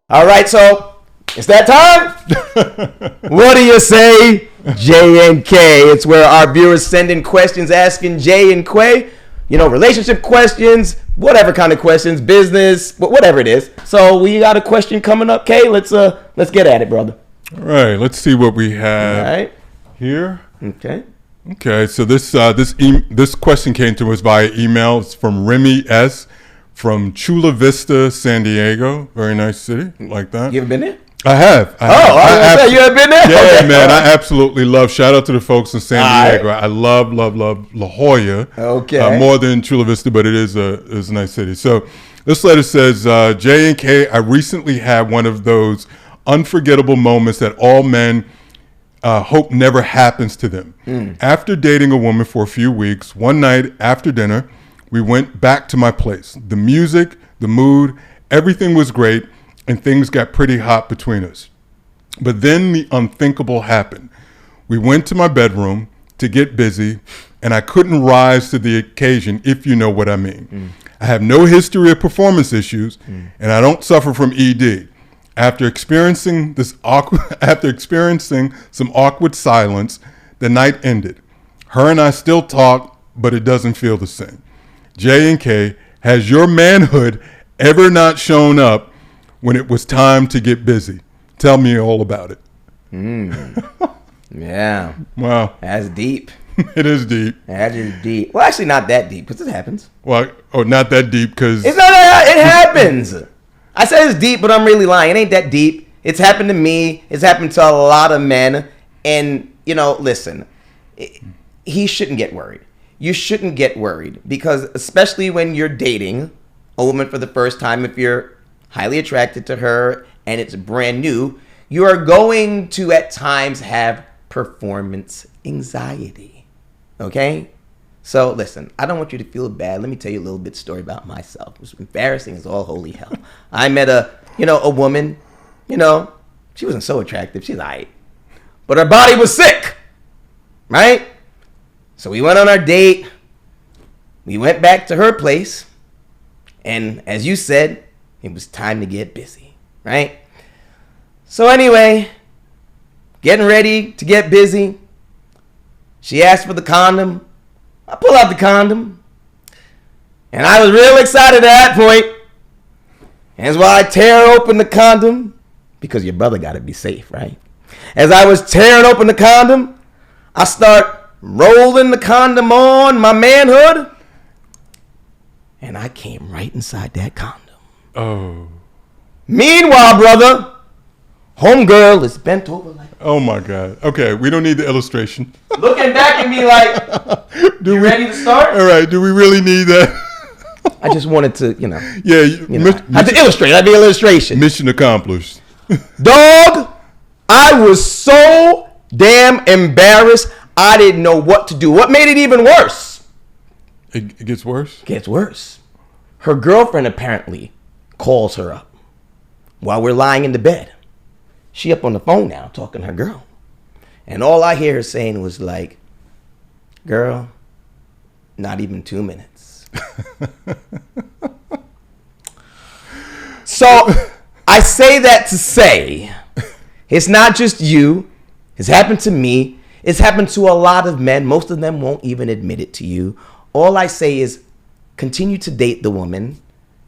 All right, so it's that time. What do you say, J and K? It's where our viewers send in questions asking J and Quay, relationship questions, whatever kind of questions, business, whatever it is. So we got a question coming up, K. Let's get at it, brother. All right, let's see what we have here. Okay. So this question came to us via email. It's from Remy S. from Chula Vista, San Diego. Very nice city, like that. You ever been there? I have. You have been there? Yeah, okay. Man, I absolutely love. Shout out to the folks in San Diego. I love La Jolla. Okay. More than Chula Vista, but it is a nice city. So this letter says, J and K, I recently had one of those unforgettable moments that all men hope never happens to them. After dating a woman for a few weeks, one night after dinner, we went back to my place. The music, the mood, everything was great, and things got pretty hot between us. But then the unthinkable happened. We went to my bedroom to get busy, and I couldn't rise to the occasion, if you know what I mean. I have no history of performance issues, and I don't suffer from ED. After experiencing some awkward silence, the night ended. Her and I still talk, but it doesn't feel the same. J and K, has your manhood ever not shown up when it was time to get busy? Tell me all about it. Yeah. Wow. That's deep. It is deep. That is deep. Well, actually, not that deep because it happens. Well, not that deep because it's not that. It happens. I said it's deep, but I'm really lying. It ain't that deep. It's happened to me. It's happened to a lot of men. And listen, he shouldn't get worried. You shouldn't get worried because especially when you're dating a woman for the first time, if you're highly attracted to her and it's brand new, you are going to at times have performance anxiety. Okay? So listen, I don't want you to feel bad. Let me tell you a little bit story about myself. It was embarrassing as all holy hell. I met a woman, she wasn't so attractive. She's all right. But her body was sick. Right? So we went on our date. We went back to her place. And as you said, it was time to get busy, right? So anyway, getting ready to get busy. She asked for the condom. I pull out the condom. And I was real excited at that point. And as while I tear open the condom, because your brother got to be safe, right? As I was tearing open the condom, I start rolling the condom on my manhood, and I came right inside that condom. Oh. Meanwhile, brother, homegirl is bent over like. Oh my God. Okay, we don't need the illustration. Looking back at me like, you ready to start? All right, do we really need that? I just wanted to, Yeah. I had to illustrate. That'd be an illustration. Mission accomplished. Dog, I was so damn embarrassed. I didn't know what to do. What made it even worse? It gets worse? Gets worse. Her girlfriend apparently calls her up while we're lying in the bed. She up on the phone now talking to her girl. And all I hear her saying was like, girl, not even 2 minutes. So I say that to say, it's not just you. It's happened to me. It's happened to a lot of men. Most of them won't even admit it to you. All I say is continue to date the woman.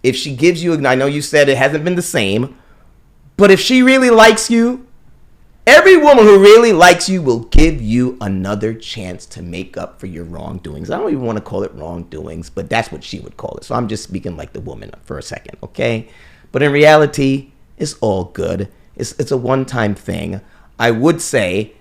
If she gives you, I know you said it hasn't been the same, but if she really likes you, every woman who really likes you will give you another chance to make up for your wrongdoings. I don't even want to call it wrongdoings, but that's what she would call it. So I'm just speaking like the woman for a second, okay? But in reality, it's all good. It's a one-time thing. I would say,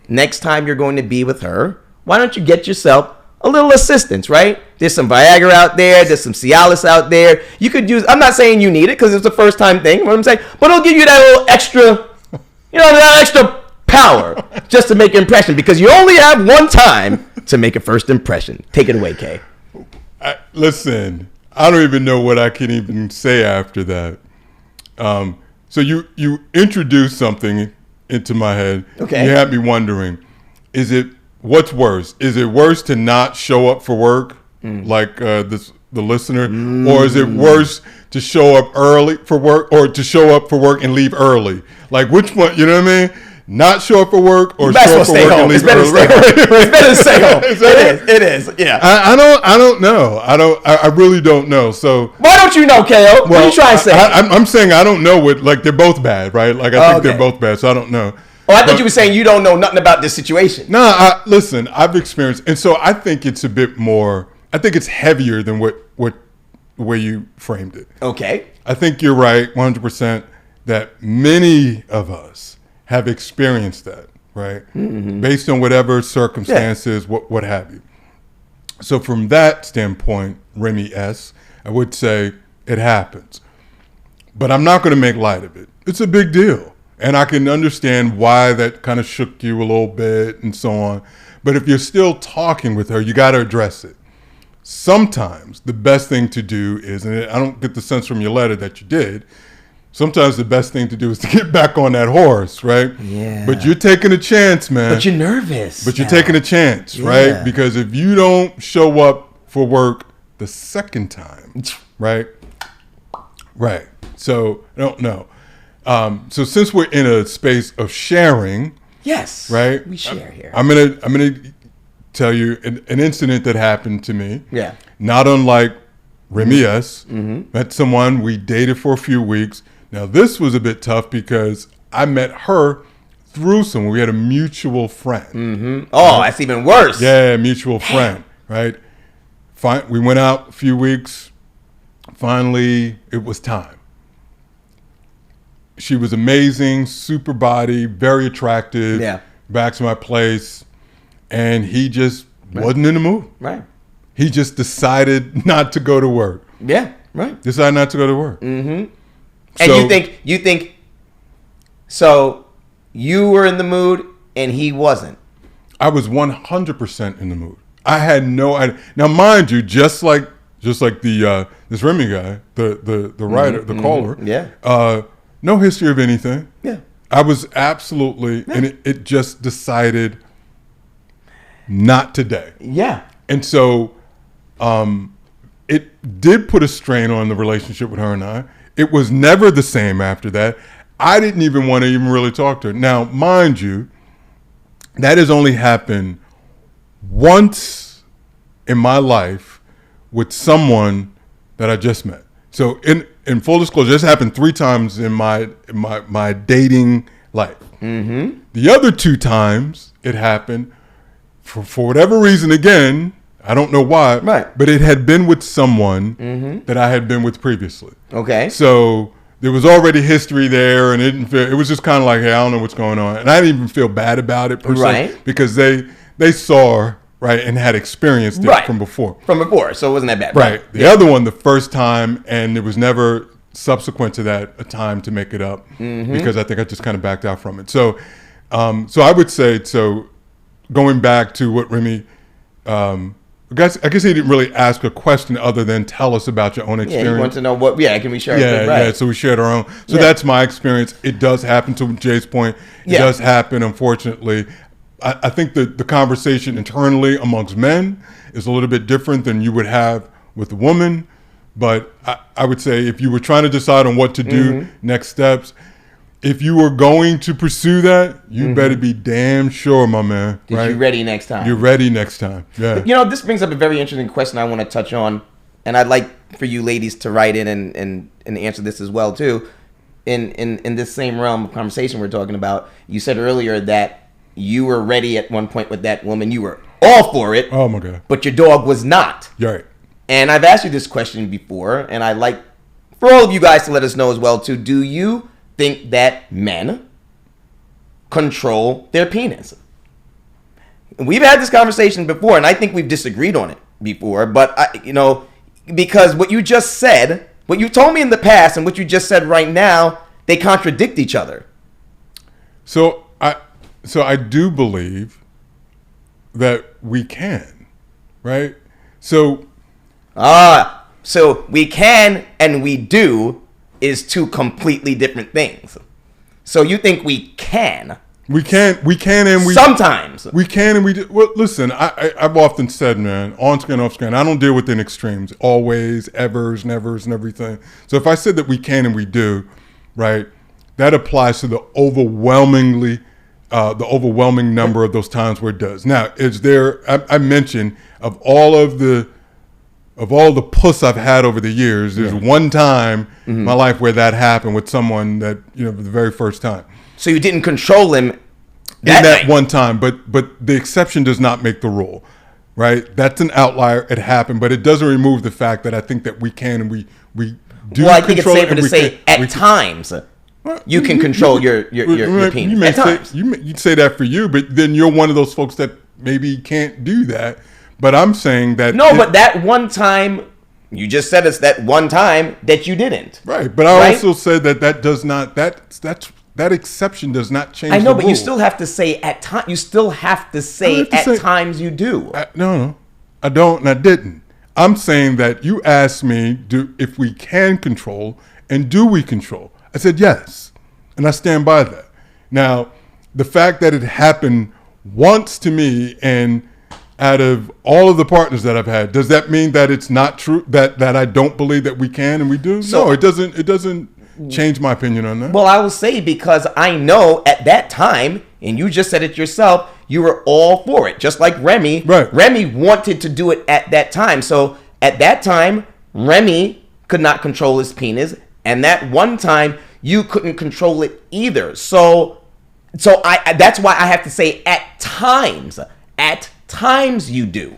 next time you're going to be with her, why don't you get yourself a little assistance, right? There's some Viagra out there. There's some Cialis out there. You could use, I'm not saying you need it because it's a first time thing, what I'm saying, but it'll give you that little extra, that extra power just to make an impression because you only have one time to make a first impression. Take it away, Kay. Listen, I don't even know what I can even say after that. So you introduced something into my head. Okay. You had me wondering, what's worse? Is it worse to not show up for work like this the listener, or is it worse to show up early for work, or to show up for work and leave early? Like, which one? You know what I mean? Not show up for work, or show up for work and leave early. It's better to stay home. It is. Yeah. I don't know. I really don't know. So why don't you know, KO? What are you trying to say? I'm saying I don't know what, like, they're both bad, right? Like, I think they're both bad, so I don't know. Oh, I thought you were saying you don't know nothing about this situation. No, listen, I've experienced, and so I think it's a bit more, I think it's heavier than what the way you framed it. Okay. I think you're right, 100%, that many of us have experienced that, right? Mm-hmm. Based on whatever circumstances, what have you. So from that standpoint, Remy S., I would say it happens. But I'm not going to make light of it. It's a big deal. And I can understand why that kind of shook you a little bit and so on. But if you're still talking with her, you got to address it. Sometimes the best thing to do is, and I don't get the sense from your letter that you did, sometimes the best thing to do is to get back on that horse, right? Yeah. But you're taking a chance, man. But you're nervous. But you're taking a chance, right? Because if you don't show up for work the second time, right? Right. So I don't know. So since we're in a space of sharing, yes, right? We share here. I'm gonna tell you an incident that happened to me. Yeah. Not unlike Remy S. Met someone, we dated for a few weeks. Now this was a bit tough because I met her through someone. We had a mutual friend. Mm-hmm. Oh, that's even worse. Yeah, mutual friend, right? We went out a few weeks. Finally, it was time. She was amazing, super body, very attractive. Yeah. Back to my place. And he just wasn't in the mood. Right. He just decided not to go to work. Yeah, right. Decided not to go to work. Mm-hmm. And you think, so you were in the mood and he wasn't. I was 100% in the mood. I had no idea. Now, mind you, just like the this Remy guy, the writer, the caller. Yeah. No history of anything. Yeah. I was absolutely, and it just decided not today. Yeah. And so it did put a strain on the relationship with her and I. It was never the same after that. I didn't even want to even really talk to her. Now, mind you, that has only happened once in my life with someone that I just met. So in full disclosure, this happened 3 times in my dating life. Mm-hmm. The other 2 times it happened, for whatever reason, again, I don't know why, right? But it had been with someone that I had been with previously. Okay. So there was already history there, and it was just kind of like, hey, I don't know what's going on. And I didn't even feel bad about it per se, because they saw, right, and had experienced it from before. From before, so it wasn't that bad. Right. The other one, the first time, and it was never subsequent to that a time to make it up, because I think I just kind of backed out from it. So I would say, so going back to what Remy, I guess he didn't really ask a question other than tell us about your own experience. Yeah, he wants to know what, can we share? Yeah, so we shared our own. So that's my experience. It does happen, to Jay's point. It does happen, unfortunately. I think the conversation internally amongst men is a little bit different than you would have with a woman. But I would say if you were trying to decide on what to do, next steps, if you were going to pursue that, you better be damn sure, my man. Right? You're ready next time. You're ready next time. Yeah. You know, this brings up a very interesting question I want to touch on. And I'd like for you ladies to write in and answer this as well, too. In this same realm of conversation we're talking about, you said earlier that you were ready at one point with that woman. You were all for it. Oh, my God. But your dog was not. You're right. And I've asked you this question before, and I'd like for all of you guys to let us know as well, too. Do you think that men control their penis? We've had this conversation before, and I think we've disagreed on it before. But, because what you just said, what you told me in the past and what you just said right now, they contradict each other. So I do believe that we can, right? So we can and we do is 2 completely different things. So you think we can, We can, and we sometimes. we can, and we do. Well, listen, I've often said, man, on screen, off screen, I don't deal with in extremes, always, evers, nevers, and everything. So if I said that we can and we do, right, that applies to the overwhelming number of those times where it does. Now, is there? I mentioned of all the puss I've had over the years, there's one time in my life where that happened with someone that, for the very first time. So you didn't control him that night. one time, but the exception does not make the rule, right? That's an outlier. It happened, but it doesn't remove the fact that I think that we can and we do. Well, I think it's control safer to say at times you can control your penis. At times. You'd say that for you, but then you're one of those folks that maybe can't do that. But I'm saying that but that one time. You just said it's that one time that you didn't. Right, but I also said that does not that exception does not change. I know, the but rule. you still have to say at times. You still have to say times you do. No, I don't, and I didn't. I'm saying that you asked me if we can control and do we control. I said yes, and I stand by that. Now, the fact that it happened once to me and out of all of the partners that I've had, does that mean that it's not true that I don't believe that we can and we do? So, no, it doesn't. It doesn't change my opinion on that. Well, I will say, because I know at that time, and you just said it yourself, you were all for it. Just like Remy. Right. Remy wanted to do it at that time. So at that time, Remy could not control his penis, and that one time you couldn't control it either. So I that's why I have to say at times. At times you do.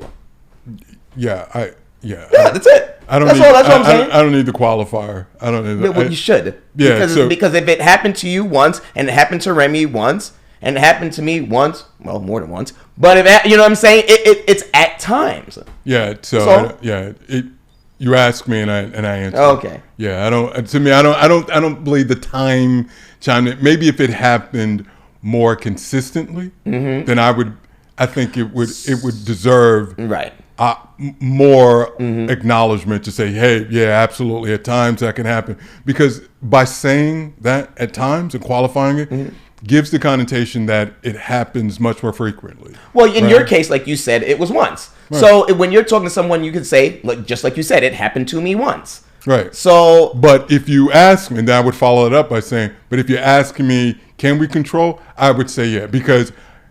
Yeah, Yeah, that's it. That's what I'm saying. I don't need the qualifier. I don't need that. Well, you should. Yeah, because if it happened to you once, and it happened to Remy once, and it happened to me once, well, more than once, but if you know what I'm saying, it's at times. Yeah. You ask me and I answer. Okay. Yeah, I don't. To me, I don't believe the time chime. Maybe if it happened more consistently, then I think it would deserve right. More acknowledgement to say, hey, yeah, absolutely, at times that can happen. Because by saying that at times and qualifying it, gives the connotation that it happens much more frequently. Well, in your case, like you said, it was once. Right. So when you're talking to someone, you can say, just like you said, it happened to me once. Right. So, but if you ask me, then I would follow it up by saying, but if you're asking me, can we control? I would say yeah, because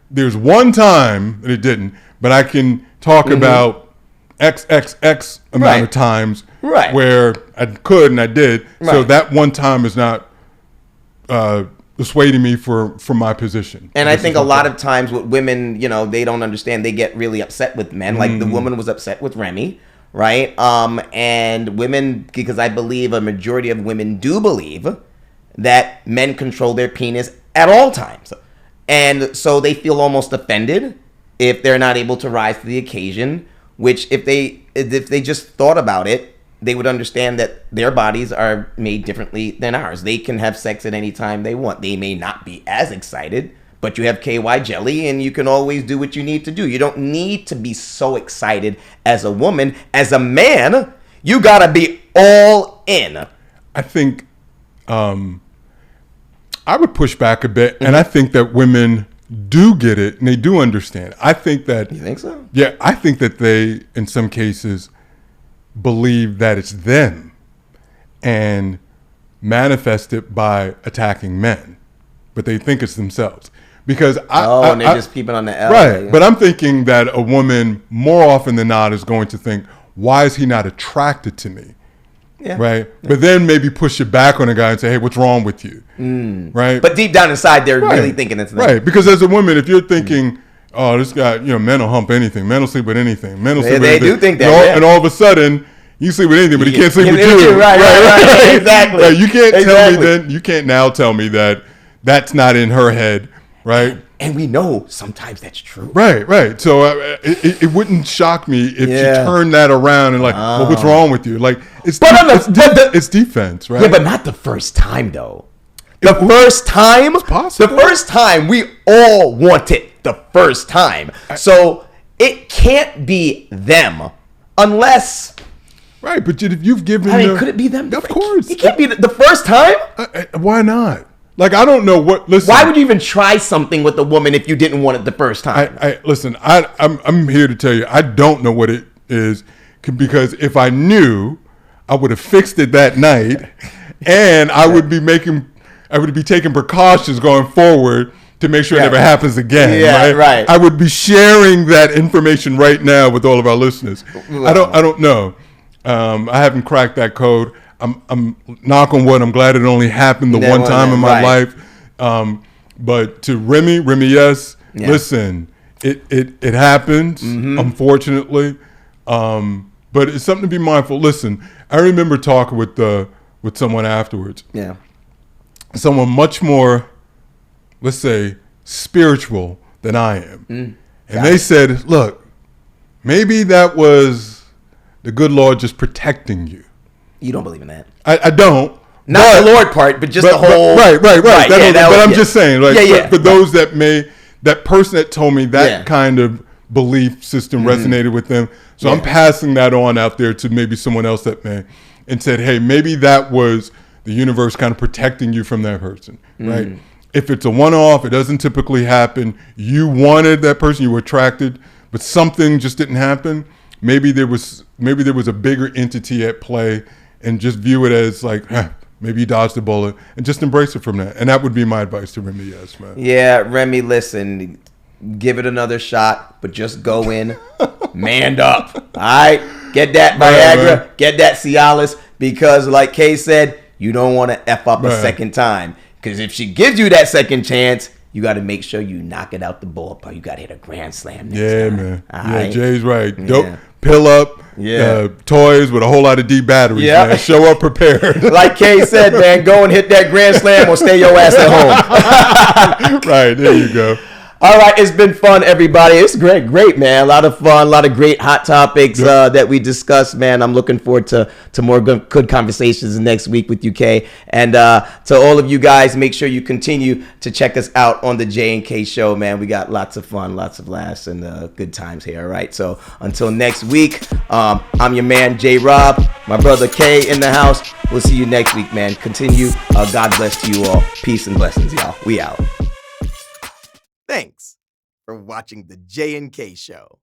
there's one time that it didn't, but I can talk about XXX amount of times where I could and I did. Right. So that one time is not dissuading me from my position. And I think a lot of times with women, they don't understand. They get really upset with men. Like the woman was upset with Remy, right? And women, because I believe a majority of women do believe that men control their penis at all times. And so they feel almost offended if they're not able to rise to the occasion, which if they just thought about it, they would understand that their bodies are made differently than ours. They can have sex at any time they want. They may not be as excited, but you have KY jelly and you can always do what you need to do. You don't need to be so excited as a woman. As a man, you gotta be all in. I think I would push back a bit, and I think that women do get it and they do understand. I think that. You think so? Yeah, I think that they, in some cases, believe that it's them and manifest it by attacking men, but they think it's themselves. Because and they're just peeping on the L. Right, but I'm thinking that a woman more often than not is going to think, why is he not attracted to me? Yeah. Right? Yeah. But then maybe push it back on a guy and say, hey, what's wrong with you? Right? But deep down inside, they're really thinking it's them. Right, because as a woman, if you're thinking, oh, this guy, men will hump anything. Men will sleep with anything. Men will sleep with anything. They do think that, And all of a sudden, you sleep with anything, but he can't sleep with you. Right. Exactly. Right. You can't tell me then, you can't now tell me that that's not in her head, right? And we know sometimes that's true. Right. So it wouldn't shock me if she turned that around and well, what's wrong with you? Like, it's defense, right? Yeah, but not the first time, though. The first time? It's possible. The first time, we all want it the first time. So it can't be them unless... Right, but if you've given them... could it be them? Of course. It can't be the first time? Why not? Like, I don't know what. Listen, Why would you even try something with a woman if you didn't want it the first time? I'm here to tell you, I don't know what it is, because if I knew, I would have fixed it that night, and I would be taking precautions going forward to make sure it never happens again. Yeah, right. I would be sharing that information right now with all of our listeners. I don't know. I haven't cracked that code. I'm knock on wood. I'm glad it only happened the one time in my life. But to Remy, yes, listen, it happens, unfortunately. But it's something to be mindful. Listen, I remember talking with someone afterwards. Yeah. Someone much more, let's say, spiritual than I am. And they said, look, maybe that was the good Lord just protecting you. You don't believe in that? I don't. Not the Lord part, but just the whole... Right. I'm just saying, like, for those that person that told me that kind of belief system resonated with them. So I'm passing that on out there to maybe someone else that may, and said, hey, maybe that was the universe kind of protecting you from that person, right? If it's a one-off, it doesn't typically happen. You wanted that person, you were attracted, but something just didn't happen. Maybe there was a bigger entity at play, and just view it as like, maybe you dodged the bullet, and just embrace it from that. And that would be my advice to Remy, yes, man. Yeah, Remy, listen, give it another shot, but just go in, manned up. All right? Get that Viagra, get that Cialis, because like Kay said, you don't want to F up a second time. Because if she gives you that second chance, you got to make sure you knock it out the ballpark. You got to hit a grand slam next time. Man. All yeah, right? Jay's right. Dope. Pill up. Toys with a whole lot of D batteries, man. Show up prepared. Like Kay said, man, go and hit that grand slam or stay your ass at home. Right, there you go. All right, it's been fun, everybody. It's great, man. A lot of fun, a lot of great hot topics that we discussed, man. I'm looking forward to more good conversations next week with you, Kay. And to all of you guys, make sure you continue to check us out on the J&K Show, man. We got lots of fun, lots of laughs, and good times here, all right? So until next week, I'm your man, J. Rob, my brother Kay in the house. We'll see you next week, man. Continue. God bless to you all. Peace and blessings, y'all. We out. Thanks for watching the J&K Show.